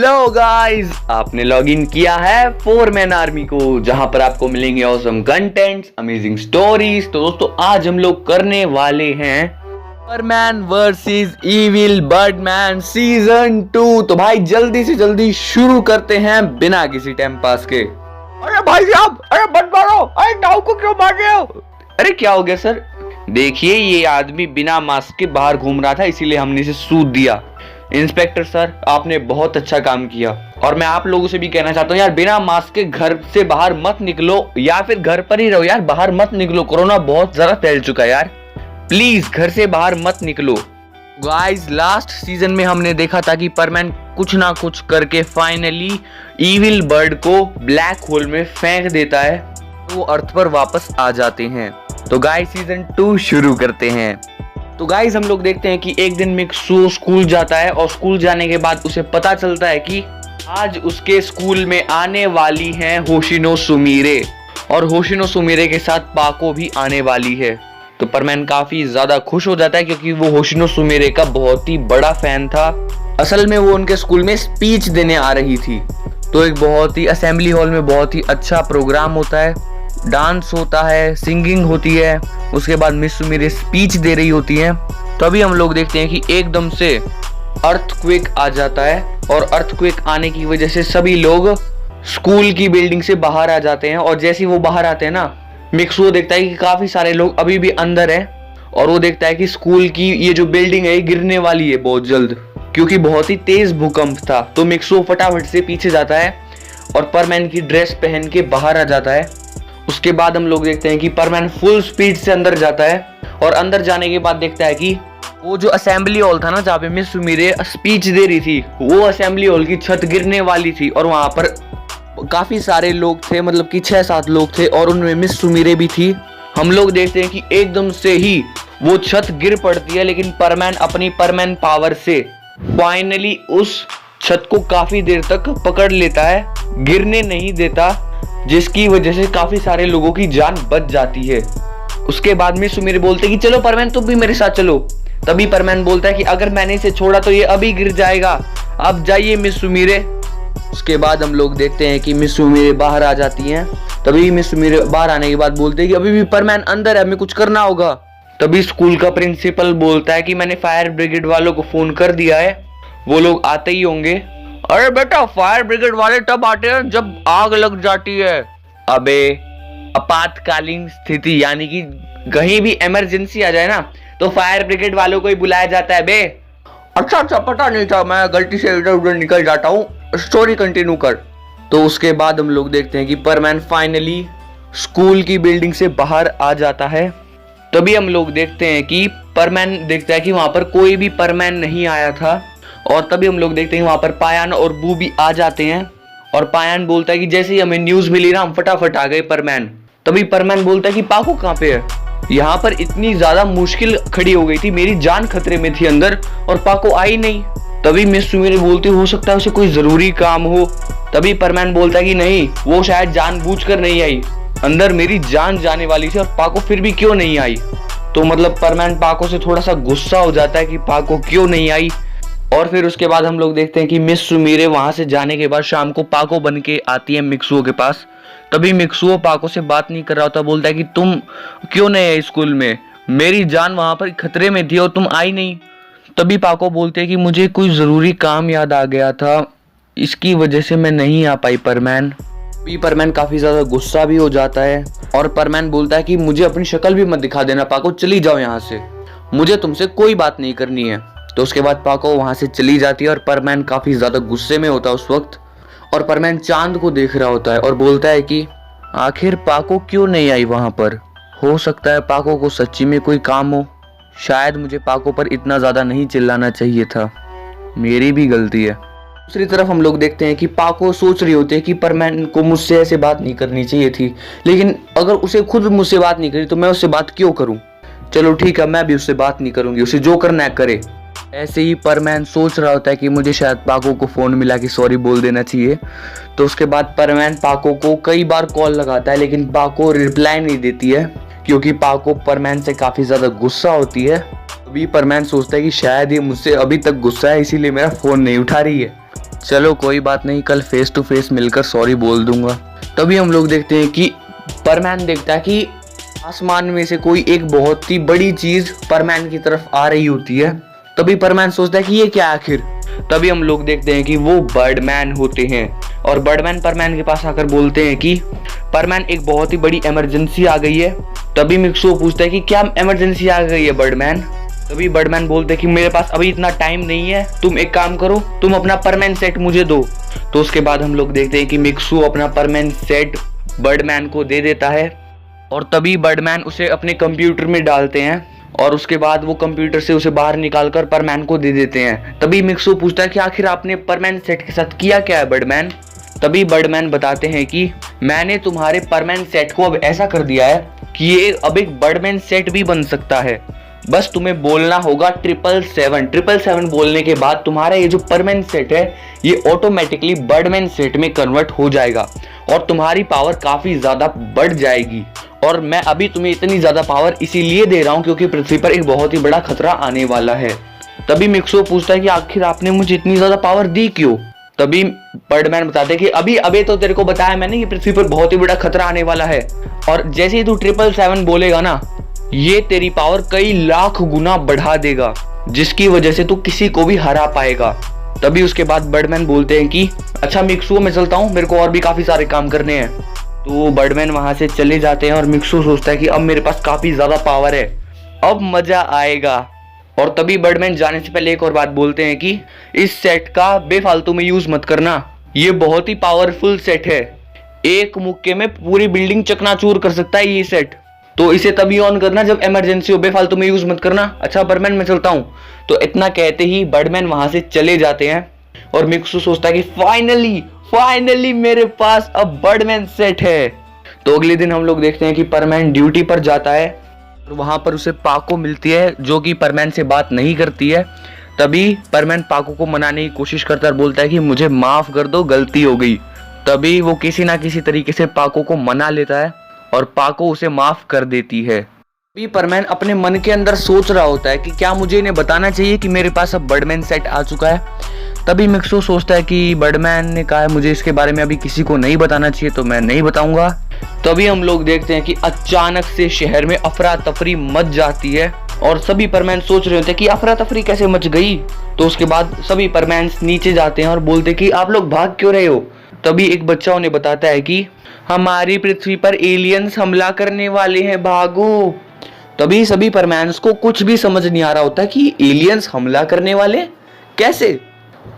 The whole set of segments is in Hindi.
हेलो गाइस, आपने लॉगिन किया है फोर मैन आर्मी को, जहां पर आपको मिलेंगे ऑसम कंटेंट्स, अमेजिंग स्टोरीज। तो दोस्तों आज हम लोग करने वाले हैं Superman versus evil Birdman season 2। तो भाई जल्दी से जल्दी शुरू करते हैं बिना किसी टाइम पास के। अरे भाई साहब, अरे मत मारो, अरे नाव को क्यों मार रहे हो? अरे क्या हो गया सर? देखिए ये आदमी बिना मास्क के बाहर घूम रहा था, इसीलिए हमने इसे सूद दिया। इंस्पेक्टर सर, आपने बहुत अच्छा काम किया और मैं आप लोगों से भी कहना चाहता हूँ यार, बिना मास्क के घर से बाहर मत निकलो या फिर घर पर ही रहो यार, बाहर मत निकलो। कोरोना बहुत ज्यादा फैल चुका है यार, प्लीज घर से बाहर मत निकलो। गाइस लास्ट सीजन में हमने देखा था कि परमैन कुछ ना कुछ करके फाइनली इविल बर्ड को ब्लैक होल में फेंक देता है, तो वो अर्थ पर वापस आ जाते हैं। तो गाइस सीजन 2 शुरू करते हैं। तो गाइस हम लोग देखते हैं कि एक दिन मिक्सू स्कूल जाता है और स्कूल जाने के बाद उसे पता चलता है कि आज उसके स्कूल में आने वाली हैं होशिनो सुमिरे, और होशिनो सुमिरे के साथ पाको भी आने वाली है। तो परमैन काफी ज्यादा खुश हो जाता है क्योंकि वो होशिनो सुमिरे का बहुत ही बड़ा फैन था। असल में वो उनके स्कूल में स्पीच देने आ रही थी। तो एक बहुत ही असेंबली हॉल में बहुत ही अच्छा प्रोग्राम होता है, डांस होता है, सिंगिंग होती है। उसके बाद मिस सुमिरे स्पीच दे रही होती है। तो अभी हम लोग देखते हैं कि एकदम से अर्थक्वेक आ जाता है, और अर्थक्वेक आने की वजह से सभी लोग स्कूल की बिल्डिंग से बाहर आ जाते हैं। और जैसे ही वो बाहर आते हैं ना, मिक्सू देखता है कि काफी सारे लोग अभी भी अंदर हैं, और वो देखता है कि स्कूल की ये जो बिल्डिंग है ये गिरने वाली है बहुत जल्द, क्योंकि बहुत ही तेज भूकंप था। तो मिक्सू फटाफट से पीछे जाता है और परमैन की ड्रेस पहन के बाहर आ जाता है। उसके बाद हम लोग देखते हैं कि परमैन फुल स्पीड से अंदर जाता है, और अंदर जाने के बाद देखता है कि वो जो असेंबली हॉल था ना, जहाँ पे मिस सुमिरे स्पीच दे रही थी, वो असेंबली हॉल की छत गिरने वाली थी। और वहां पर काफी सारे लोग थे, मतलब कि 6-7 लोग थे, और उनमें मिस सुमिरे भी थी। हम लोग देखते हैं कि एकदम से ही वो छत गिर पड़ती है, लेकिन परमैन अपनी परमैन पावर से फाइनली उस छत को काफी देर तक पकड़ लेता है, गिरने नहीं देता, जिसकी वजह से काफी सारे लोगों की जान बच जाती है। उसके बाद मिस सुमिरे बोलते कि चलो परमैन तुम भी मेरे साथ चलो। तभी परमैन बोलता है कि अगर मैंने इसे छोड़ा तो ये अभी गिर जाएगा, अब जाइए मिस सुमिरे। उसके बाद हम लोग देखते हैं कि मिस सुमिरे बाहर आ जाती हैं। तभी मिस सुमिरे बाहर आने के बाद बोलते हैं कि अभी भी परमैन अंदर है, हमें कुछ करना होगा। तभी स्कूल का प्रिंसिपल बोलता है कि मैंने फायर ब्रिगेड वालों को फोन कर दिया है, वो लोग आते ही होंगे। अरे बेटा, फायर ब्रिगेड वाले तब आते हैं जब आग लग जाती है। अबे आपातकालीन स्थिति यानी कि कहीं भी इमरजेंसी आ जाए ना, तो फायर ब्रिगेड वालों को ही बुलाया जाता है बे। अच्छा, पता नहीं था, मैं गलती से इधर उधर निकल जाता हूँ। स्टोरी कंटिन्यू कर। तो उसके बाद हम लोग देखते हैं कि परमैन फाइनली स्कूल की बिल्डिंग से बाहर आ जाता है। तभी हम लोग देखते हैं कि परमैन देखता है कि वहां पर कोई भी परमैन नहीं आया था। और तभी हम लोग देखते हैं वहां पर पायान और बू भी आ जाते हैं, और पायान बोलता है कि जैसे ही हमें न्यूज मिली ना, हम फटाफट आ गए परमैन। तभी परमैन बोलता है कि पाको कहाँ पे है? यहाँ पर इतनी ज्यादा मुश्किल खड़ी हो गई थी, मेरी जान खतरे में थी अंदर, और पाको आई नहीं। तभी मिस सुमिरे बोलती हो सकता है उसे कोई जरूरी काम हो। तभी परमैन बोलता है कि नहीं, वो शायद जानबूझकर नहीं आई, अंदर मेरी जान जाने वाली थी और पाको फिर भी क्यों नहीं आई। तो मतलब परमैन पाको से थोड़ा सा गुस्सा हो जाता है कि पाको क्यों नहीं आई। और फिर उसके बाद हम लोग देखते हैं कि मिस सुमिरे वहां से जाने के बाद शाम को पाको बन के आती है मिक्सुओ के पास। तभी मिक्सुओ पाको से बात नहीं कर रहा होता, बोलता है कि तुम क्यों नहीं आए स्कूल में, मेरी जान वहां पर खतरे में थी और तुम आई नहीं। तभी पाको बोलते हैं कि मुझे कोई जरूरी काम याद आ गया था, इसकी वजह से मैं नहीं आ पाई परमैन। अभी परमैन काफी ज्यादा गुस्सा भी हो जाता है, और परमैन बोलता है कि मुझे अपनी शक्ल भी मत दिखा देना पाको, चली जाओ यहाँ से, मुझे तुमसे कोई बात नहीं करनी है। तो उसके बाद पाको वहां से चली जाती है, और परमैन काफी ज्यादा गुस्से में होता है उस वक्त। और परमैन चांद को देख रहा होता है और बोलता है कि आखिर पाको क्यों नहीं आई वहां पर, हो सकता है पाको को सच्ची में कोई काम हो, शायद मुझे पाको पर इतना ज्यादा नहीं चिल्लाना चाहिए था, मेरी भी गलती है। दूसरी तरफ हम लोग देखते हैं कि पाको सोच रही होती है कि परमैन को मुझसे ऐसे बात नहीं करनी चाहिए थी, लेकिन अगर उसे खुद मुझसे बात नहीं करी तो मैं उससे बात क्यों करूं, चलो ठीक है मैं भी उससे बात नहीं करूंगी, उसे जो करना है करे। ऐसे ही परमैन सोच रहा होता है कि मुझे शायद पाको को फोन मिला कि सॉरी बोल देना चाहिए। तो उसके बाद परमैन पाको को कई बार कॉल लगाता है, लेकिन पाको रिप्लाई नहीं देती है, क्योंकि पाको परमैन से काफी ज्यादा गुस्सा होती है। अभी परमैन सोचता है कि शायद ये मुझसे अभी तक गुस्सा है, इसीलिए मेरा फोन नहीं उठा रही है। चलो कोई बात नहीं, कल फेस टू फेस मिलकर सॉरी बोल दूंगा। तभी हम लोग देखते हैं कि परमैन देखता है कि आसमान में से कोई एक बहुत ही बड़ी चीज परमैन की तरफ आ रही होती है। तभी परमैन सोचता है कि ये क्या आखिर। तभी हम लोग देखते हैं कि वो बर्डमैन होते हैं और बर्डमैन परमैन के पास आकर बोलते हैं कि परमैन एक बहुत ही बड़ी इमरजेंसी आ गई है। तभी मिक्सो पूछता है कि क्या इमरजेंसी आ गई है बर्डमैन। तभी बर्डमैन बोलते हैं कि मेरे पास अभी इतना टाइम नहीं है, तुम एक काम करो, तुम अपना परमैन सेट मुझे दो। तो उसके बाद हम लोग देखते हैं कि मिक्सो अपना परमैन सेट बर्डमैन को दे देता है और तभी बर्डमैन उसे अपने कंप्यूटर में डालते हैं और उसके बाद वो कंप्यूटर से उसे बाहर निकालकर परमैन को दे देते हैं। तभी मिक्सो पूछता है कि आखिर आपने परमैन सेट के साथ किया क्या है बर्डमैन। तभी बर्डमैन बताते हैं कि मैंने तुम्हारे परमैन सेट को अब ऐसा कर दिया है कि ये अब एक बर्डमैन सेट भी बन सकता है। बस तुम्हें बोलना होगा 777 बोलने के बाद तुम्हारा ये जो परमैन सेट है ये ऑटोमेटिकली बर्डमैन सेट में कन्वर्ट हो जाएगा और तुम्हारी पावर काफी ज्यादा बढ़ जाएगी। और मैं अभी तुम्हें इतनी ज्यादा पावर इसीलिए दे रहा हूँ क्योंकि पृथ्वी पर एक बहुत ही बड़ा खतरा आने वाला है। तभी मिक्सो पूछता है कि आखिर आपने मुझे इतनी ज्यादा पावर दी क्यों। तभी बर्डमैन बताते हैं कि अभी तो तेरे को बताया मैंने कि पृथ्वी पर बहुत ही बड़ा खतरा आने वाला है और जैसे ही तू 777 बोलेगा ना, ये तेरी पावर कई लाख गुना बढ़ा देगा जिसकी वजह से तू किसी को भी हरा पाएगा। तभी उसके बाद बर्डमैन बोलते हैं कि अच्छा मिक्सो मैं चलता हूँ, मेरे को और भी काफी सारे काम करने हैं। तो बर्डमैन वहां से चले जाते हैं और मिक्सो सोचता है कि अब मेरे पास काफी ज्यादा पावर है, अब मजा आएगा। और तभी बर्डमैन जाने से पहले एक और बात बोलते हैं कि इस सेट का बेफालतू में यूज मत करना, ये बहुत ही पावरफुल सेट है, एक मुक्के में पूरी बिल्डिंग चकनाचूर कर सकता है ये सेट, तो इसे तभी ऑन करना जब इमरजेंसी हो, बेफालतू में यूज मत करना। अच्छा बर्डमैन मैं चलता हूँ। तो इतना कहते ही बर्डमैन वहां से चले जाते हैं और मिक्सो सोचता है कि फाइनली मेरे पास अब बर्डमैन सेट है। तो अगले दिन हम लोग देखते हैं कि परमैन ड्यूटी पर जाता है और वहां पर उसे पाको मिलती है जो कि परमैन से बात नहीं करती है। तभी परमैन पाको को मनाने की कोशिश करता है और बोलता है कि मुझे माफ कर दो, गलती हो गई। तभी वो किसी ना किसी तरीके से पाको को मना लेता है और पाको उसे माफ कर देती है। तभी परमैन अपने मन के अंदर सोच रहा होता है कि क्या मुझे इन्हें बताना चाहिए कि मेरे पास अब बर्डमैन सेट आ चुका है। तभी मिक्सो सोचता है कि बर्डमैन ने कहा है मुझे इसके बारे में अभी किसी को नहीं बताना चाहिए, तो मैं नहीं बताऊंगा। तभी हम लोग देखते हैं कि अचानक से शहर में अफरा तफरी मच जाती है और सभी परमैन सोच रहे होते हैं कि अफरा तफरी कैसे मच गई। तो उसके बाद सभी परमैन नीचे जाते हैं और बोलते हैं कि आप लोग भाग क्यों रहे हो। तभी एक बच्चा उन्हें बताता है कि हमारी पृथ्वी पर एलियंस हमला करने वाले हैं, भागो। तभी सभी परमैन्स को कुछ भी समझ नहीं आ रहा होता कि एलियंस हमला करने वाले कैसे।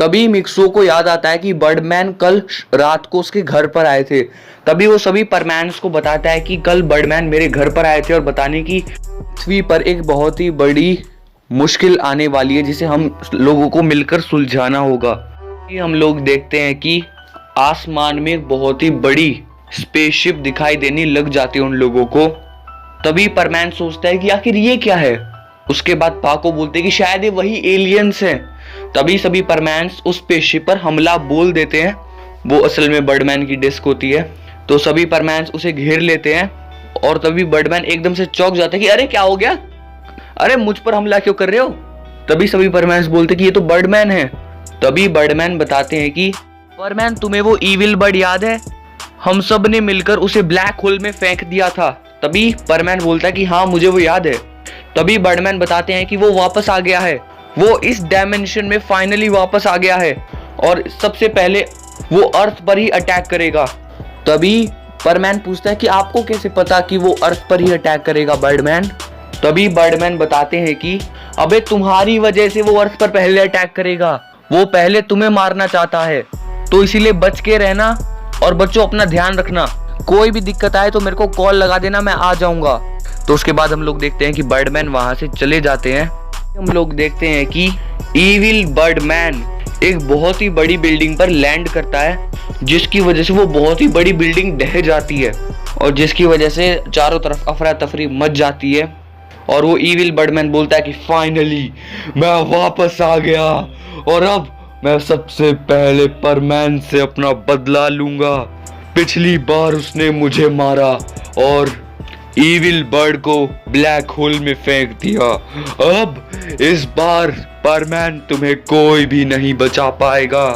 तभी मिक्सो को याद आता है कि बर्डमैन कल रात को उसके घर पर आए थे। तभी वो सभी परमैन्स को बताता है कि कल बर्डमैन मेरे घर पर आए थे और बताने की पृथ्वी पर एक बहुत ही बड़ी मुश्किल आने वाली है जिसे हम लोगों को मिलकर सुलझाना होगा। हम लोग देखते हैं कि आसमान में एक बहुत ही बड़ी स्पेसशिप दिखाई देने लग जाती है उन लोगों को। तभी परमैन सोचता है कि आखिर ये क्या है। उसके बाद पाको बोलते हैं कि शायद ये वही एलियंस हैं। तभी सभी परमैन्स उस स्पेसशिप पर हमला बोल देते हैं। वो असल में बर्डमैन की डिस्क होती है। तो सभी परमैन्स उसे घेर लेते हैं और तभी बर्डमैन एकदम से चौंक जाता है कि अरे क्या हो गया, अरे मुझ पर हमला क्यों कर रहे हो। तभी सभी परमैन्स बोलते हैं कि ये तो बर्डमैन है। तभी बर्डमैन बताते हैं कि परमैन तुम्हें वो ईविल बर्ड याद है, हम सब ने मिलकर उसे ब्लैक होल में फेंक दिया था। तभी परमैन बोलता है कि हाँ मुझे वो याद है। तभी बर्डमैन बताते हैं कि वो वापस आ गया है, वो इस डायमेंशन में फाइनली वापस आ गया है और सबसे पहले वो अर्थ पर ही अटैक करेगा। तभी परमैन पूछता है कि आपको कैसे पता कि वो अर्थ पर ही अटैक करेगा बर्डमैन। तभी बर्डमैन बताते हैं कि अबे तुम्हारी वजह से वो अर्थ पर पहले अटैक करेगा, वो पहले तुम्हें मारना चाहता है, तो इसीलिए बच के रहना और बच्चों अपना ध्यान रखना, कोई भी दिक्कत आए तो मेरे को कॉल लगा देना, मैं आ जाऊंगा। तो उसके बाद हम लोग देखते हैं कि बर्डमैन वहां से चले जाते हैं। हम लोग देखते हैं कि ईविल बर्डमैन एक बहुत ही बड़ी बिल्डिंग पर लैंड करता है जिसकी वजह से वो बहुत ही बड़ी बिल्डिंग ढह जाती है और जिसकी वजह से चारों तरफ अफरा तफरी मच जाती है। और वो ईविल बर्डमैन बोलता है कि फाइनली मैं वापस आ गया और अब मैं सबसे पहले परमैन से अपना बदला लूंगा। पिछली बार उसने मुझे मारा और ईविल बर्ड को ब्लैक होल में फेंक दिया, अब इस बार परमैन तुम्हें कोई भी नहीं बचा पाएगा।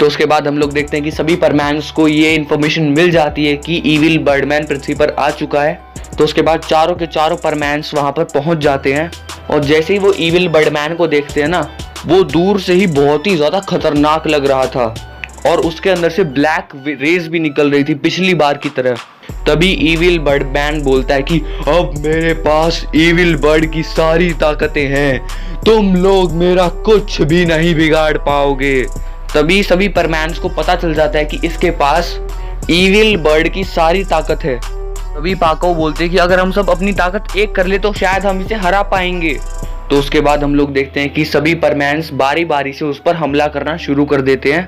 तो उसके बाद हम लोग देखते हैं कि सभी परमैन्स को ये इन्फॉर्मेशन मिल जाती है कि ईविल बर्डमैन पृथ्वी पर आ चुका है। तो उसके बाद चारों के चारों परमैन्स वहां पर पहुंच जाते हैं और जैसे ही वो ईविल बर्डमैन को देखते हैं ना, वो दूर से ही बहुत ही ज्यादा खतरनाक लग रहा था और उसके अंदर से ब्लैक रेज भी निकल रही थी पिछली बार की तरह। तभी ईविल बर्डमैन बोलता है कि अब मेरे पास ईविल बर्ड की सारी ताकतें हैं, तुम लोग मेरा कुछ भी नहीं बिगाड़ पाओगे। तभी सभी परमैन्स को पता चल जाता है कि इसके पास ईविल बर्ड की सारी ताकत है। तभी पाको बोलते हैं कि अगर हम सब अपनी ताकत एक कर ले तो शायद हम इसे हरा पाएंगे। तो उसके बाद हम लोग देखते हैं कि सभी परमैन्स बारी बारी से उस पर हमला करना शुरू कर देते हैं।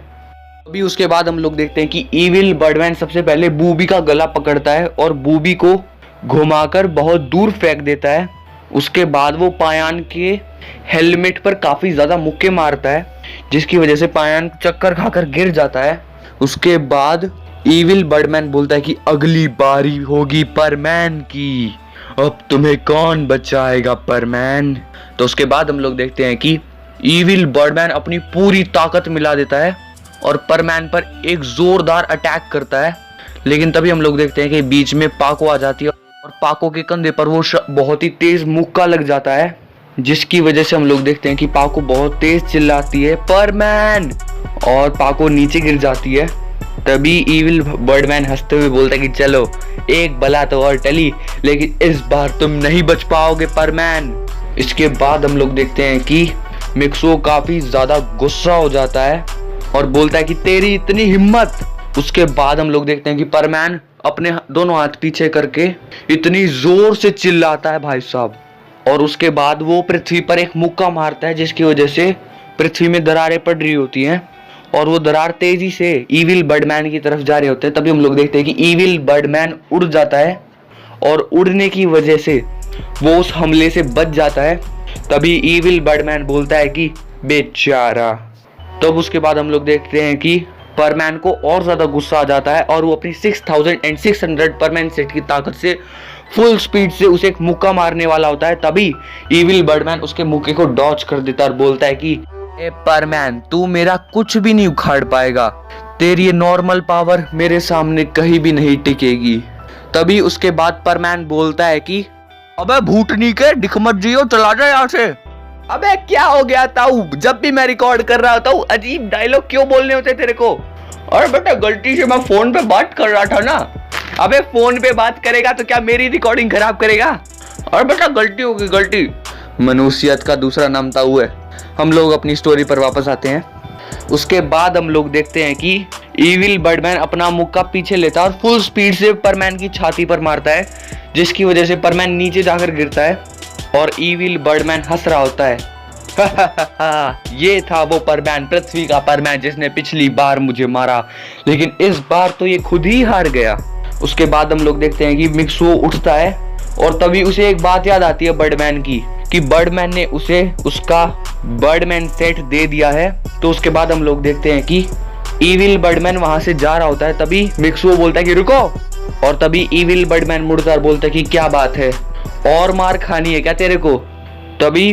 अभी उसके बाद हम लोग देखते हैं कि ईविल बर्डमैन सबसे पहले बूबी का गला पकड़ता है और बूबी को घुमाकर बहुत दूर फेंक देता है। उसके बाद वो पायान के हेलमेट पर काफी ज्यादा मुक्के मारता है, जिसकी वजह से पायान चक्कर खाकर गिर जाता है। उसके बाद ईविल बर्डमैन बोलता है कि अगली बारी होगी परमैन की, अब तुम्हें कौन बचाएगा परमैन। तो उसके बाद हम लोग देखते हैं कि ईविल बर्डमैन अपनी पूरी ताकत मिला देता है और परमैन पर एक जोरदार अटैक करता है। लेकिन तभी हम लोग देखते हैं कि बीच में पाको आ जाती है और पाको के कंधे पर वो बहुत ही तेज मुक्का लग जाता है, जिसकी वजह से हम लोग देखते हैं कि पाको बहुत तेज चिल्लाती है परमैन, और पाको नीचे गिर जाती है। तभी ईविल बर्डमैन हंसते हुए बोलता है कि चलो एक बला तो और टली, लेकिन इस बार तुम नहीं बच पाओगे परमैन। इसके बाद हम लोग देखते हैं कि मिक्सो काफी ज्यादा गुस्सा हो जाता है और बोलता है कि तेरी इतनी हिम्मत। उसके बाद हम लोग देखते हैं कि परमैन अपने दोनों हाथ पीछे करके इतनी जोर से चिल्लाता है भाई साहब, और उसके बाद वो पृथ्वी पर एक मुक्का मारता है, जिसकी वजह से पृथ्वी में दरारें पड़ रही होती हैं और वो दरार तेजी से ईविल बर्डमैन की तरफ जा रहे होते हैं। तभी हम लोग देखते हैं कि ईविल बर्डमैन उड़ जाता है और उड़ने की वजह से वो उस हमले से बच जाता है। तभी ईविल बर्डमैन बोलता है कि बेचारा। तब उसके बाद हम लोग देखते हैं कि परमैन को और ज्यादा गुस्सा आ जाता है और वो अपनी 6600 परमैन सेट की ताकत से फुल स्पीड से उसे एक मुक्का मारने वाला होता है। तभी ईविल बर्डमैन उसके मुक्के को डॉच कर देता है और बोलता है कि ए परमैन, तू मेरा कुछ भी नहीं उखाड़ पाएगा, तेरी ये नॉर्मल पावर मेरे सामने कहीं भी नहीं टिकेगी। तभी उसके बाद परमैन बोलता है कि अबे भूतनी के दिख मत जियो, चला जा यहाँ से। अबे क्या हो गया ताऊ, जब भी मैं रिकॉर्ड कर रहा होता हूँ अजीब डायलॉग क्यों बोलने होते तेरे को। अरे बेटा गलती से मैं फोन पे बात कर रहा था ना। अबे फोन पे बात करेगा तो क्या मेरी रिकॉर्डिंग खराब करेगा। अरे बेटा गलती होगी, गलती। मनुष्यत का दूसरा नाम ताऊ है। हम लोग अपनी स्टोरी पर वापस आते हैं। उसके बाद हम लोग देखते हैं कि ईविल बर्डमैन अपना मुक्का पीछे लेता है और फुल स्पीड से परमैन की छाती पर मारता है, जिसकी वजह से परमैन नीचे जाकर गिरता है और ईविल बर्डमैन हंस रहा होता है। ये था वो परमैन, पृथ्वी का परमैन, जिसने पिछली बार मुझे मारा, लेकिन इस बार तो ये खुद ही हार गया। उसके बाद हम लोग देखते हैं कि मिक्सो उठता है और तभी उसे एक बात याद आती है बर्डमैन की, कि बर्डमैन ने उसे उसका बर्डमैन सेट दे दिया है। तो उसके बाद हम लोग देखते हैं कि ईविल बर्डमैन वहां से जा रहा होता है। तभी मिक्सो बोलता है कि रुको, और तभी ईविल बर्डमैन मुड़कर बोलता है कि क्या बात है, और मार खानी है क्या तेरे को। तभी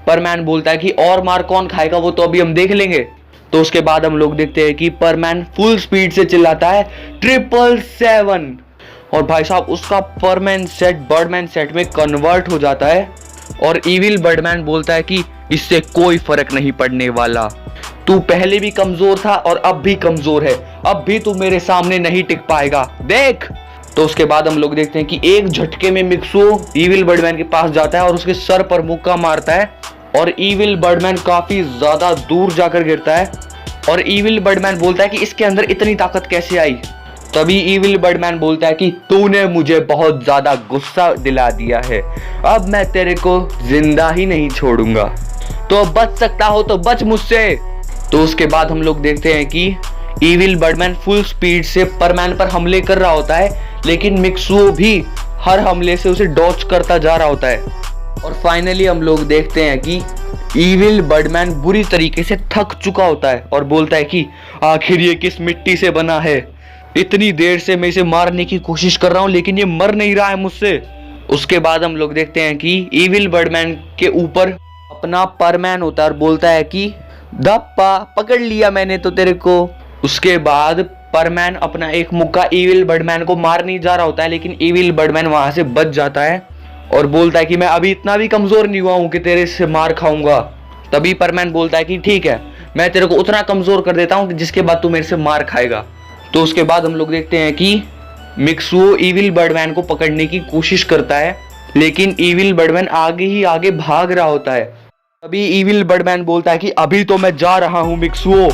परमैन बोलता है कि और मार कौन खाएगा, वो तो अभी हम देख लेंगे। तो उसके बाद हम लोग देखते हैं कि परमैन फुल स्पीड से चिल्लाता है 777, और भाई साहब उसका परमैन सेट बर्डमैन सेट में कन्वर्ट हो जाता है और ईविल बर्डमैन बोलता है कि इससे कोई फर्क नहीं पड़ने वाला, तू पहले भी कमजोर था और अब भी कमजोर है, अब भी तू मेरे सामने नहीं टिक पाएगा, देख। तो उसके बाद हम लोग देखते हैं कि एक झटके में मिक्सो ईविल बर्डमैन के पास जाता है और उसके सर पर मुक्का मारता है और ईविल बर्डमैन काफी ज्यादा दूर जाकर गिरता है और ईविल बर्डमैन बोलता है कि इसके अंदर इतनी ताकत कैसे आई। तभी ईविल बर्डमैन बोलता है कि तूने मुझे बहुत ज्यादा गुस्सा दिला दिया है, अब मैं तेरे को जिंदा ही नहीं छोड़ूंगा, तो बच सकता हो तो बच मुझसे। तो उसके बाद हम लोग देखते हैं कि ईविल बर्डमैन फुल स्पीड से परमैन पर हमले कर रहा होता है, लेकिन मिक्सो भी हर हमले से उसे डॉच करता जा रहा होता है। और फाइनली हम लोग देखते हैं कि ईविल बर्डमैन बुरी तरीके से थक चुका होता है और बोलता है कि आखिर ये किस मिट्टी से बना है, इतनी देर से मैं इसे मारने की कोशिश कर रहा हूँ लेकिन ये मर नहीं रहा है मुझसे। उसके बाद हम लोग देखते हैं कि ईविल बर्डमैन के ऊपर अपना परमैन होता है और बोलता है कि धप्पा पकड़ लिया मैंने तो तेरे को, उसके बाद परमैन अपना एक मुक्का इविल बर्डमैन को मारने जा रहा होता है, लेकिन इविल बर्डमैन वहां से बच जाता है और बोलता है कि मैं अभी इतना भी कमजोर नहीं हुआ हूं कि तेरे से मार खाऊंगा। तभी परमैन बोलता है कि ठीक है, मैं तेरे को उतना कमजोर कर देता हूं कि जिसके बाद तू मेरे से मार खाएगा। तो उसके बाद हम लोग देखते हैं कि मिक्सुओ इविल बर्डमैन को पकड़ने की कोशिश करता है, लेकिन इविल बर्डमैन आगे ही आगे भाग रहा होता है। तभी इविल बर्डमैन बोलता है कि अभी तो मैं जा रहा हूं मिक्सुओ,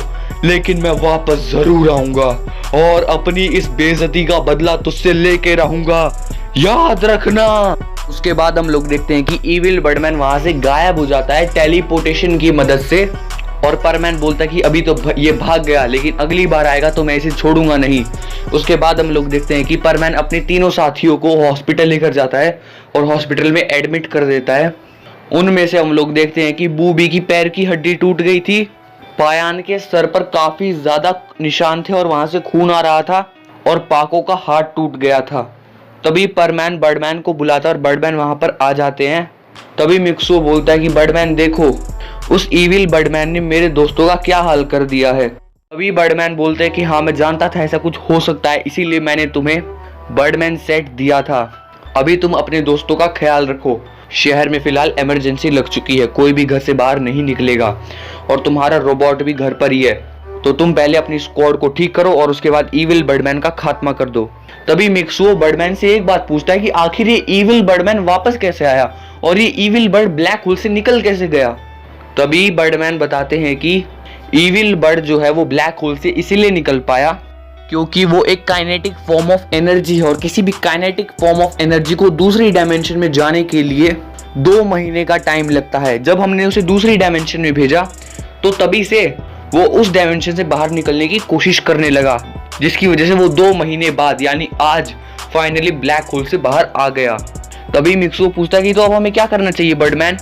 लेकिन मैं वापस जरूर आऊंगा और अपनी इस बेइज्जती का बदला तुझसे लेके रहूंगा, याद रखना। उसके बाद हम लोग देखते हैं कि इविल बर्डमैन वहां से गायब हो जाता है टेलीपोर्टेशन की मदद से, और परमैन बोलता है कि अभी तो ये भाग गया, लेकिन अगली बार आएगा तो मैं इसे छोड़ूंगा नहीं। उसके बाद हम लोग देखते हैं कि परमैन अपने तीनों साथियों को हॉस्पिटल लेकर जाता है और हॉस्पिटल में एडमिट कर देता है। उनमें से हम लोग देखते हैं कि बूबी की पैर की हड्डी टूट गई थी, पायान के सर पर काफी ज्यादा निशान थे और वहां से खून आ रहा था, और पाको का हाथ टूट गया था। तभी परमैन बर्डमैन को बुलाता है और बर्डमैन वहां पर आ जाते हैं। तभी मिक्सो बोलता है कि बर्डमैन देखो, उस इविल बर्डमैन ने मेरे दोस्तों का क्या हाल कर दिया है। तभी बर्डमैन बोलते हैं कि हाँ, मैं जानता था ऐसा कुछ हो सकता है, इसीलिए मैंने तुम्हें बर्डमैन सेट दिया था। अभी तुम अपने दोस्तों का ख्याल रखो, शहर में फिलहाल इमरजेंसी लग चुकी है, कोई भी घर से बाहर नहीं निकलेगा और तुम्हारा रोबोट भी घर पर ही है, तो तुम पहले अपनी स्क्वाड को ठीक करो और उसके बाद इविल बर्डमैन का खात्मा कर दो। तभी मिक्सुओ बर्डमैन से एक बात पूछता है कि आखिर ये इविल बर्डमैन वापस कैसे आया और ये इविल बर्ड ब्लैक होल से निकल कैसे गया। तभी बर्डमैन बताते हैं कि इविल बर्ड जो है वो ब्लैक होल से इसीलिए निकल पाया क्योंकि वो एक काइनेटिक फॉर्म ऑफ एनर्जी है, और किसी भी काइनेटिक फॉर्म ऑफ एनर्जी को दूसरी डायमेंशन में जाने के लिए 2 महीने का टाइम लगता है। जब हमने उसे दूसरी डायमेंशन में भेजा तो तभी से वो उस डायमेंशन से बाहर निकलने की कोशिश करने लगा, जिसकी वजह से वो 2 महीने बाद यानी आज फाइनली ब्लैक होल से बाहर आ गया। तभी मिक्सो पूछता है कि तो अब हमें क्या करना चाहिए बर्डमैन।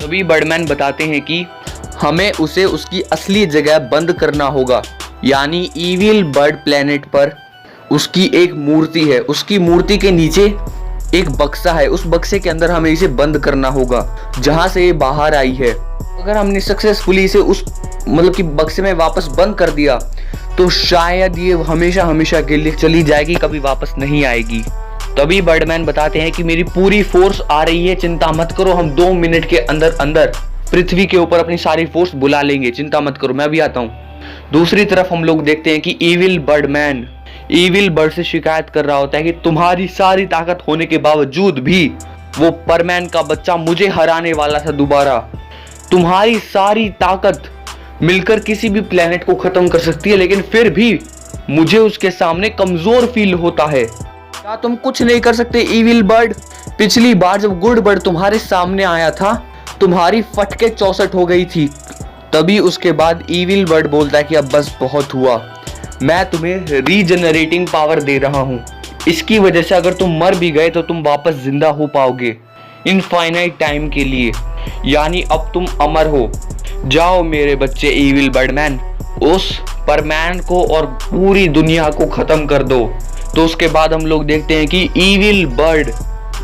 तभी बर्डमैन बताते हैं कि हमें उसे उसकी असली जगह बंद करना होगा, यानी इविल बर्ड प्लेनेट पर उसकी एक मूर्ति है, उसकी मूर्ति के नीचे एक बक्सा है, उस बक्से के अंदर हमें इसे बंद करना होगा जहां से ये बाहर आई है। अगर हमने सक्सेसफुली इसे उस मतलब कि बक्से में वापस बंद कर दिया तो शायद ये हमेशा हमेशा के लिए चली जाएगी, कभी वापस नहीं आएगी। तभी बर्डमैन बताते हैं कि मेरी पूरी फोर्स आ रही है, चिंता मत करो, हम 2 मिनट के अंदर अंदर पृथ्वी के ऊपर अपनी सारी फोर्स बुला लेंगे, चिंता मत करो, मैं भी आता हूँ। दूसरी तरफ हम लोग देखते हैं कि इविल बर्डमैन इविल बर्ड से शिकायत कर रहा होता है कि तुम्हारी सारी ताकत होने के बावजूद भी वो परमैन का बच्चा मुझे हराने वाला था दोबारा। तुम्हारी सारी ताकत मिलकर किसी भी प्लेनेट को खत्म कर सकती है, लेकिन फिर भी मुझे उसके सामने कमजोर फील होता है। क्या तुम कुछ नहीं कर सकते इविल बर्ड? पिछली बार जब गुड बर्ड तुम्हारे सामने आया था तुम्हारी फटके 64 हो गई थी। तभी उसके बाद इविल बर्ड बोलता है कि अब बस बहुत हुआ, मैं तुम्हें रीजनरेटिंग पावर दे रहा हूँ, इसकी वजह से अगर तुम मर भी गए तो तुम वापस जिंदा हो पाओगे इनफाइनाइट टाइम के लिए, यानी अब तुम अमर हो। जाओ मेरे बच्चे इविल बर्डमैन, उस परमैन को और पूरी दुनिया को खत्म कर दो। तो उसके बाद हम लोग देखते हैं कि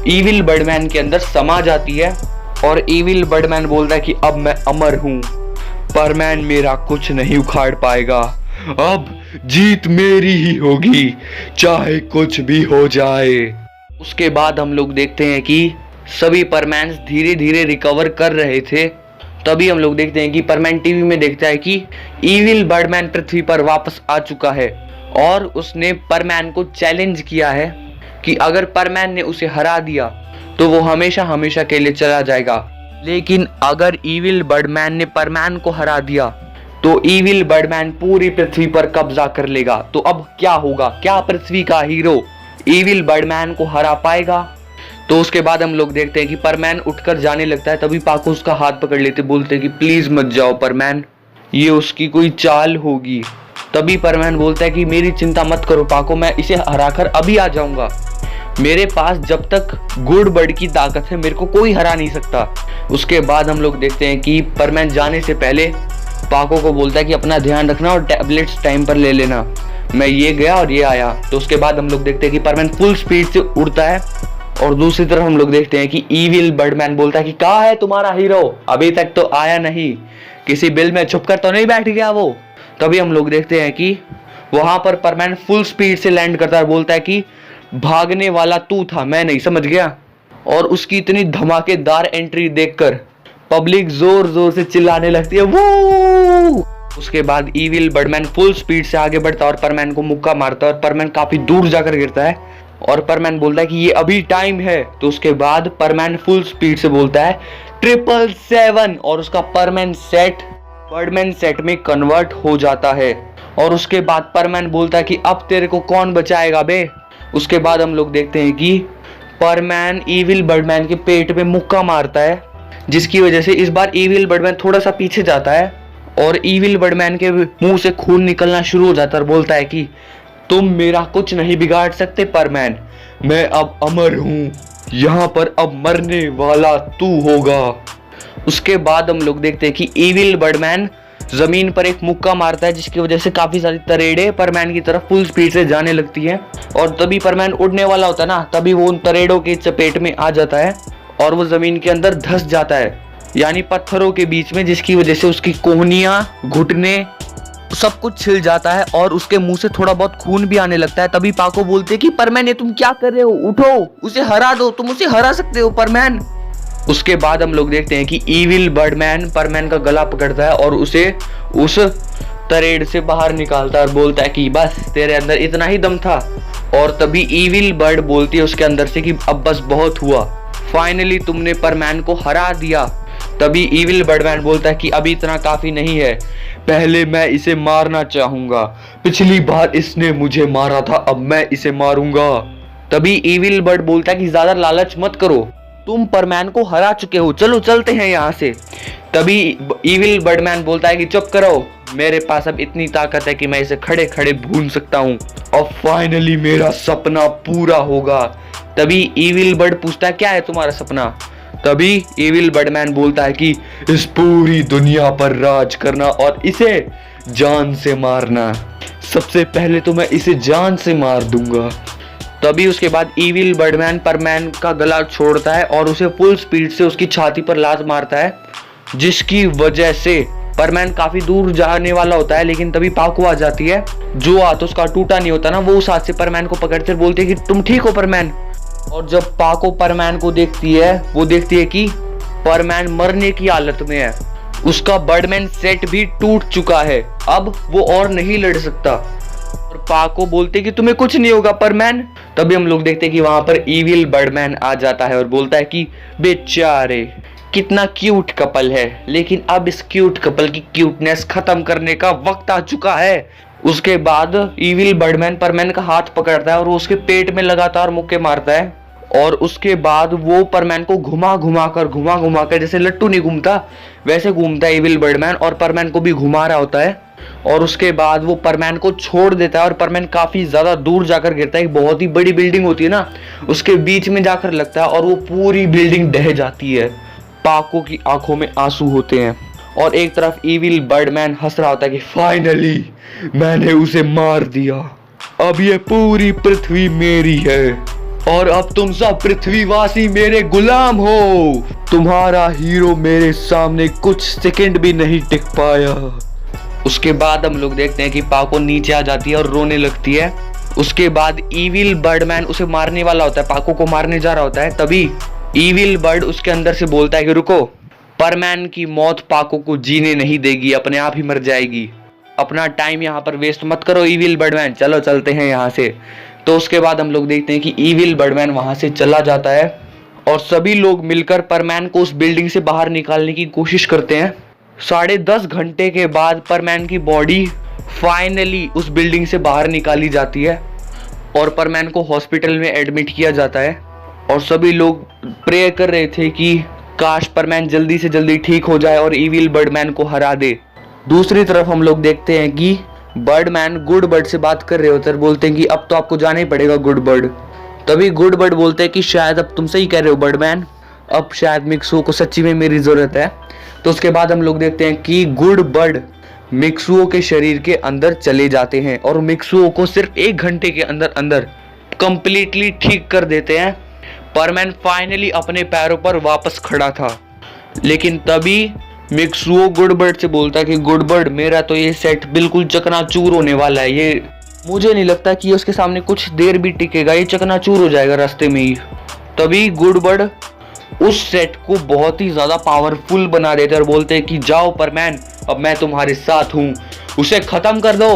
इविल बर्डमैन के अंदर समा जाती है और इविल बर्डमैन बोलता है कि अब मैं अमर हूँ, परमैन मेरा कुछ नहीं उखाड़ पाएगा, अब जीत मेरी ही होगी चाहे कुछ भी हो जाए। उसके बाद हम लोग देखते हैं कि सभी परमैन्स धीरे धीरे रिकवर कर रहे थे। तभी हम लोग देखते हैं कि परमैन टीवी में देखता है कि इविल बर्डमैन पृथ्वी पर वापस आ चुका है और उसने परमैन को चैलेंज किया है कि अगर परमैन ने उसे हरा दिया तो वो हमेशा हमेशा के लिए चला जाएगा, लेकिन अगर इविल बर्डमैन ने परमैन को हरा दिया तो इविल बर्डमैन पूरी पृथ्वी पर कब्जा कर लेगा। तो अब क्या होगा, क्या पृथ्वी का हीरो इविल बर्डमैन को हरा पाएगा? तो उसके बाद हम लोग देखते हैं कि परमैन उठकर जाने लगता है। तभी पाको उसका हाथ पकड़ लेते, बोलते हैं कि प्लीज मत जाओ परमैन, ये उसकी कोई चाल होगी। तभी परमैन बोलता है कि मेरी चिंता मत करो पाको, मैं इसे हराकर अभी आ जाऊंगा, मेरे पास जब तक गुड बर्ड की ताकत है मेरे को कोई हरा नहीं सकता। उसके बाद हम लोग देखते हैं कि परमैन जाने से पहले पाको को बोलता है कि अपना ध्यान रखना और टैबलेट्स टाइम पर ले लेना, मैं ये गया और ये आया। तो उसके बाद हम लोग देखते हैं कि परमैन फुल स्पीड से उड़ता है और दूसरी तरफ हम लोग देखते हैं कि इविल बर्डमैन बोलता है कि कहाँ है तुम्हारा हीरो, अभी तक तो आया नहीं, किसी बिल में छुपकर तो नहीं बैठ गया वो। तभी हम लोग देखते हैं कि वहां पर परमैन फुल स्पीड से लैंड करता है और बोलता है कि भागने वाला तू था, मैं नहीं, समझ गया। और उसकी इतनी धमाकेदार एंट्री देखकर पब्लिक जोर जोर से चिल्लाने लगती है वो। उसके बाद इविल बर्डमैन फुल स्पीड से आगे बढ़ता है और परमैन को मुक्का मारता है और परमैन काफी दूर जाकर गिरता है और परमैन बोलता है कि ये अभी टाइम है। तो उसके बाद परमैन फुल स्पीड से बोलता है 777 और उसका परमैन सेट बर्डमैन सेट में कन्वर्ट हो जाता है। और उसके बाद परमैन बोलता है कि अब तेरे को कौन बचाएगा बे। उसके बाद हम लोग देखते हैं कि परमैन इविल बर्डमैन के पेट में मुक्का मारता है, जिसकी वजह से इस बार इविल बर्डमैन थोड़ा सा पीछे जाता है और इविल बर्डमैन के मुंह से खून निकलना शुरू हो जाता है और बोलता है कि तुम मेरा कुछ नहीं बिगाड़ सकते परमैन, मैं अब अमर हूं, यहाँ पर अब मरने वाला तू होगा। उसके बाद हम लोग देखते हैं कि इविल बर्डमैन जमीन पर एक मुक्का मारता है, जिसकी वजह से काफी सारी तरेड़े परमैन की तरफ फुल स्पीड से जाने लगती हैं और तभी परमैन उड़ने वाला होता है ना, तभी वो उन तरेड़ों की चपेट में आ जाता है और वो जमीन के अंदर धंस जाता है, यानी पत्थरों के बीच में, जिसकी वजह से उसकी कोहनियां, घुटने सब कुछ छिल जाता है और उसके मुंह से थोड़ा बहुत खून भी आने लगता है। तभी पाको बोलते हैं कि परमैन ये तुम क्या कर रहे हो, उठो, उसे हरा दो, तुम उसे हरा सकते हो परमैन। उसके बाद हम लोग देखते हैं कि इविल बर्डमैन परमैन का गला पकड़ता है और उसे उस तरेड़ से बाहर निकालता है और बोलता है कि बस तेरे अंदर इतना ही दम था। और तभी इविल बर्ड बोलती है उसके अंदर से कि अब बस बहुत हुआ, फाइनली तुमने परमैन को हरा दिया। तभी इविल बर्डमैन बोलता है कि अभी इतना काफी नहीं है, पहले मैं इसे मारना चाहूंगा, पिछली बार इसने मुझे मारा था, अब मैं इसे मारूंगा। तभी इविल बर्ड बोलता है कि ज्यादा लालच मत करो, तुम परमैन को हरा चुके हो, चलो चलते हैं यहाँ से। तभी इविल बर्डमैन बोलता है कि चुप करो, मेरे पास अब इतनी ताकत है कि मैं इसे खड़े खड़े भून सकता हूँ और फाइनली मेरा सपना पूरा होगा। तभी इविल बर्ड पूछता है क्या है तुम्हारा सपना। तभी इविल बर्डमैन बोलता है कि इस पूरी दुनिया पर राज करना और इसे जान से मारना, सबसे पहले तो मैं इसे जान से मार दूंगा। तभी उसके बाद इविल बर्डमैन परमैन का गला छोड़ता है और उसे फुल स्पीड से उसकी छाती पर लात मारता है, जिसकी वजह से परमैन काफी दूर जाने वाला होता है। लेकिन तभी पाको आ जाती है, जो हाथ उसका टूटा नहीं होता ना, वो उस हाथ से परमैन को पकड़ते बोलते है कि तुम ठीक हो परमैन। और जब पाको परमैन को देखती है, वो देखती है कि परमैन मरने की हालत में है, उसका बर्डमैन सेट भी टूट चुका है, अब वो और नहीं लड़ सकता। और पाको बोलते कि तुम्हें कुछ नहीं होगा परमैन। तभी हम लोग देखते हैं कि वहां पर इविल बर्डमैन आ जाता है और बोलता है कि बेचारे कितना क्यूट कपल है, लेकिन अब इस क्यूट कपल की क्यूटनेस खत्म करने का वक्त आ चुका है। उसके बाद इविल बर्डमैन परमैन का हाथ पकड़ता है और वो उसके पेट में लगातार मुक्के मारता है और उसके बाद वो परमैन को घुमा घुमा कर जैसे लट्टू नहीं घूमता वैसे घूमता है इविल बर्डमैन और परमैन को भी घुमा रहा होता है। और उसके बाद वो परमैन को छोड़ देता है और परमैन काफी ज्यादा दूर जाकर गिरता है। एक बहुत ही बड़ी बिल्डिंग होती है ना, उसके बीच में जाकर लगता है और वो पूरी बिल्डिंग ढह जाती है। पाको की आंखों में आंसू होते हैं और एक तरफ इविल बर्डमैन हंस रहा होता है कि फाइनली मैंने उसे मार दिया, अब ये पूरी पृथ्वी मेरी है और अब तुम सब पृथ्वीवासी मेरे गुलाम हो। तुम्हारा हीरो मेरे सामने कुछ सेकंड भी नहीं टिक पाया। उसके बाद हम लोग देखते हैं कि पाको नीचे आ जाती है और रोने लगती है। उसके बाद इविल बर्डमैन उसे मारने वाला होता है, पाको को मारने जा रहा होता है। तभी इविल बर्ड उसके अंदर से बोलता है कि रुको, परमैन की मौत पाको को जीने नहीं देगी, अपने आप ही मर जाएगी, अपना टाइम यहाँ पर वेस्ट मत करो इविल बर्डमैन, चलो चलते हैं यहाँ से। तो उसके बाद हम लोग देखते हैं कि इविल बर्डमैन वहां से चला जाता है और सभी लोग मिलकर परमैन को उस बिल्डिंग से बाहर निकालने की कोशिश करते हैं। 10.5 घंटे के बाद परमैन की बॉडी फाइनली उस बिल्डिंग से बाहर निकाली जाती है और परमैन को हॉस्पिटल में एडमिट किया जाता है और सभी लोग प्रे कर रहे थे कि काश परमैन जल्दी से जल्दी ठीक हो जाए और इविल बर्डमैन को हरा दे। दूसरी तरफ हम लोग देखते हैं कि बर्डमैन गुड बर्ड से बात कर रहे होते हैं, बोलते हैं कि अब तो आपको जाना ही पड़ेगा गुड बर्ड। तभी गुड बर्ड बोलते हैं कि शायद अब तुम सही कह रहे हो बर्डमैन, अब शायद मिक्सुओ को सच्ची में मेरी जरूरत है। तो उसके बाद हम लोग देखते हैं कि गुड बर्ड मिक्सुओ के शरीर के अंदर चले जाते हैं और मिक्सुओ को सिर्फ 1 घंटे के अंदर अंदर कंप्लीटली ठीक कर देते हैं। परमैन फाइनली अपने पैरों पर वापस खड़ा था, लेकिन तभी मिक्सुओ गुडबर्ड से बोलता है कि गुडबर्ड मेरा तो ये सेट बिल्कुल चकनाचूर होने वाला है, ये मुझे नहीं लगता कि उसके सामने कुछ देर भी टिकेगा, ये चकनाचूर हो जाएगा रास्ते में ही। तभी गुडबर्ड उस सेट को बहुत ही ज्यादा पावरफुल बना देते और बोलते हैं कि जाओ परमैन, अब मैं तुम्हारे साथ हूँ, उसे खत्म कर दो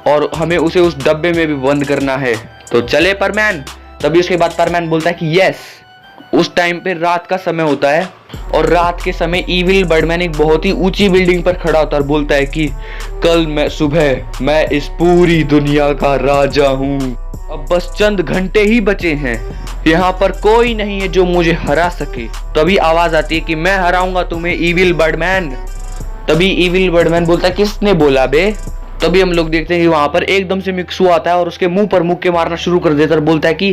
और हमें उसे उस डब्बे में भी बंद करना है। तो चले परमैन। तभी उसके बाद परमैन बोलता है कि यस। उस टाइम पे रात का समय होता है और रात के समय इविल बर्डमैन एक बहुत ही ऊंची बिल्डिंग पर खड़ा होता है और बोलता है कि कल मैं सुबह मैं इस पूरी दुनिया का राजा हूँ, अब बस चंद घंटे ही बचे हैं, यहाँ पर कोई नहीं है जो मुझे हरा सके। तभी आवाज आती है कि मैं हराऊंगा तुम्हें इविल बर्डमैन। तभी इविल बर्डमैन बोलता है किसने बोला बे। तभी हम लोग देखते हैं कि वहां पर एकदम से मिक्सू आता है और उसके मुंह पर मुक्के मारना शुरू कर देता है और बोलता है कि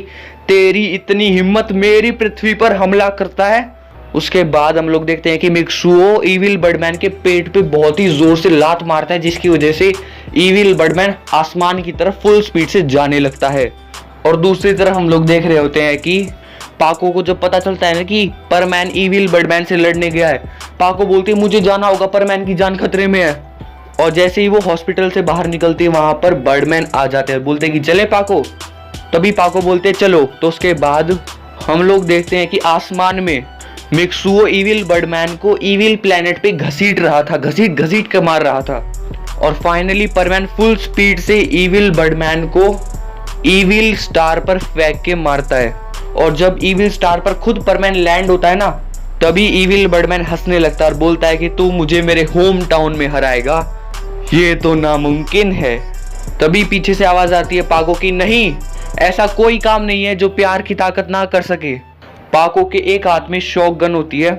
तेरी इतनी हिम्मत मेरी पृथ्वी पर हमला करता है। उसके बाद हम लोग देखते हैं कि मिक्सुओ इविल बर्डमैन के पेट पे बहुत ही जोर से लात मारता है, जिसकी वजह से इविल बर्डमैन आसमान की तरफ फुल स्पीड से जाने लगता है। और दूसरी तरफ हम लोग देख रहे होते हैं कि पाको को जब पता चलता है ना कि परमैन इविल बर्डमैन से लड़ने गया है, पाको बोलती है मुझे जाना होगा, परमैन की जान खतरे में है। और जैसे ही वो हॉस्पिटल से बाहर निकलती है वहां पर बर्डमैन आ जाते हैं, बोलते हैं कि चले पाको। तभी पाको बोलते हैं चलो। तो उसके बाद हम लोग देखते हैं कि आसमान में मिक्सुओ इविल बर्डमैन को इविल प्लेनेट पे घसीट रहा था, घसीट घसीट के मार रहा था। और फाइनली परमैन फुल स्पीड से इविल बर्डमैन को इविल स्टार पर फेंक के मारता है। और जब इविल स्टार पर खुद परमैन लैंड होता है ना, तभी इविल बर्डमैन हंसने लगता है और बोलता है कि तू मुझे मेरे होम टाउन में हराएगा, ये तो नामुमकिन है। तभी पीछे से आवाज आती है पाको की नहीं, ऐसा कोई काम नहीं है जो प्यार की ताकत ना कर सके। पाको के एक हाथ में शॉक गन होती है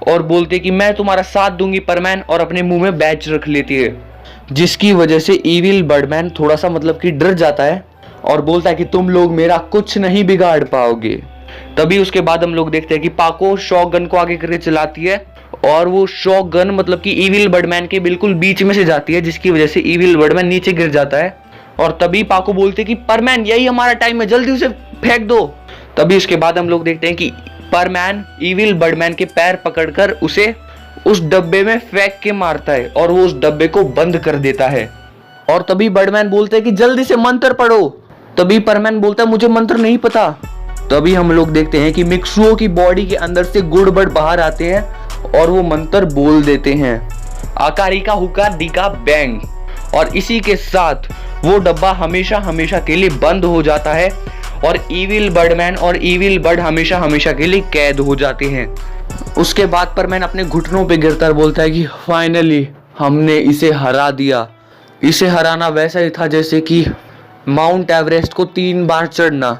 और बोलती है कि मैं तुम्हारा साथ दूंगी परमैन, और अपने मुंह में बैच रख लेती है, जिसकी वजह से इविल बर्डमैन थोड़ा सा मतलब कि डर जाता है और बोलता है कि तुम लोग मेरा कुछ नहीं बिगाड़ पाओगे। तभी उसके बाद हम लोग देखते हैं कि पाको शॉक गन को आगे करके चलाती है और वो शॉक गन मतलब कि इविल बर्डमैन के बिल्कुल बीच में से जाती है, जिसकी वजह से इविल बर्डमैन नीचे गिर जाता है। और तभी पाको बोलते हैं कि परमैन यही हमारा टाइम है, जल्दी उसे फेंक दो। तभी उसके बाद हम लोग देखते हैं कि परमैन इविल बर्डमैन के पैर पकड़कर उसे उस डब्बे में फेंक के मारता है और वो उस डब्बे को बंद कर देता है। और तभी बर्डमैन बोलते हैं कि जल्दी से मंत्र पढ़ो। तभी परमैन बोलता है मुझे मंत्र नहीं पता। तभी हम लोग देखते हैं कि मिक्सुओ की बॉडी के अंदर से गुडबर्ड बाहर आते हैं और वो मंत्र बोल देते हैं, आकारिका हुका डिका बैंग। और इसी के साथ वो डब्बा हमेशा हमेशा के लिए बंद हो जाता है और इविल बर्डमैन और इविल बर्ड हमेशा हमेशा के लिए कैद हो जाते हैं। उसके बाद परमैन अपने घुटनों पे गिरता बोलता है कि फाइनली हमने इसे हरा दिया। इसे हराना वैसा ही था जैसे कि माउंट एवरेस्ट को 3 बार चढ़ना।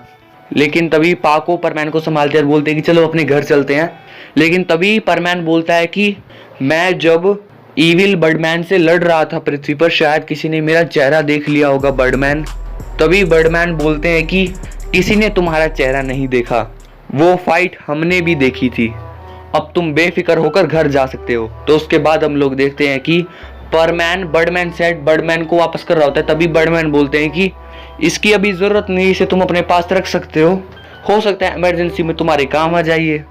लेकिन तभी पाको परमैन को संभालते हैं, बोलते हैं कि चलो अपने घर चलते हैं। लेकिन तभी परमैन बोलता है कि मैं जब इविल बर्डमैन से लड़ रहा था पृथ्वी पर, शायद किसी ने मेरा चेहरा देख लिया होगा बर्डमैन। तभी बर्डमैन बोलते हैं कि किसी ने तुम्हारा चेहरा नहीं देखा, वो फाइट हमने भी देखी थी, अब तुम बेफिक्र होकर घर जा सकते हो। तो उसके बाद हम लोग देखते हैं कि परमैन बर्डमैन सेट बर्डमैन को वापस कर रहा होता है। तभी बर्डमैन बोलते हैं कि इसकी अभी जरूरत नहीं, इसे तुम अपने पास रख सकते हो सकता है इमरजेंसी में तुम्हारे काम आ जाइए।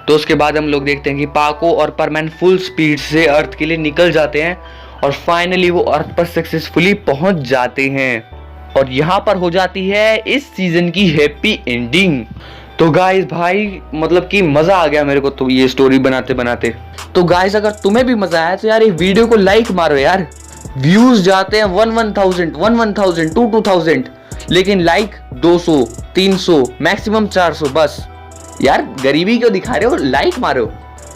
तो उसके बाद हम लोग देखते हैं कि पाको और परमैन फुल स्पीड से अर्थ के लिए निकल जाते हैं और फाइनली वो अर्थ पर सक्सेसफुली पहुंच जाते हैं। और यहाँ पर हो जाती है इस सीजन की हैप्पी एंडिंग। तो गाइस भाई मतलब कि मजा आ गया मेरे को तो ये स्टोरी बनाते बनाते। तो गाइस अगर तुम्हें भी मजा आया तो यार ये वीडियो को लाइक मारो यार। व्यूज जाते हैं 1,000, 1,000, 2,000, लेकिन लाइक 200, 300, मैक्सिमम 400 बस। यार गरीबी क्यों दिखा रहे हो, लाइक मारो।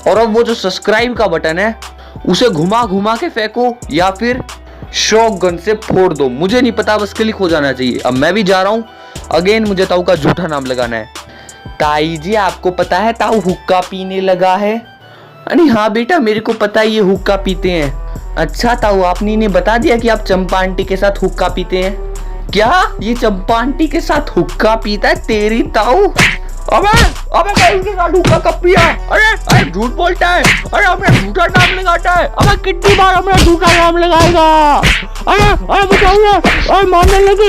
और अब वो जो सब्सक्राइब का बटन है उसे घुमा घुमा के फेंको या फिर शॉक गन से फोड़ दो, मुझे नहीं पता, बस क्लिक हो जाना चाहिए। अब मैं भी जा रहा हूँ, अगेन मुझे ताऊ का झूठा नाम लगाना है। ताई जी आपको पता है ताऊ हुक्का पीने लगा है? अरे हाँ बेटा मेरे को पता है ये हुक्का पीते हैं। अच्छा ताऊ आपने इन्हें बता दिया कि आप चंपा आंटी के साथ हुक्का पीते हैं? क्या ये चंपा आंटी के साथ हुक्का पीता है तेरी ताऊ? अबे मैं इसके साथ हुक्का कब पिया? अरे झूठ बोलता है, अरे हमें झूठा नाम लगाता है। अबे कितनी बार हमें झूठा नाम लगाएगा? अरे बताओ, अरे मारने लगे।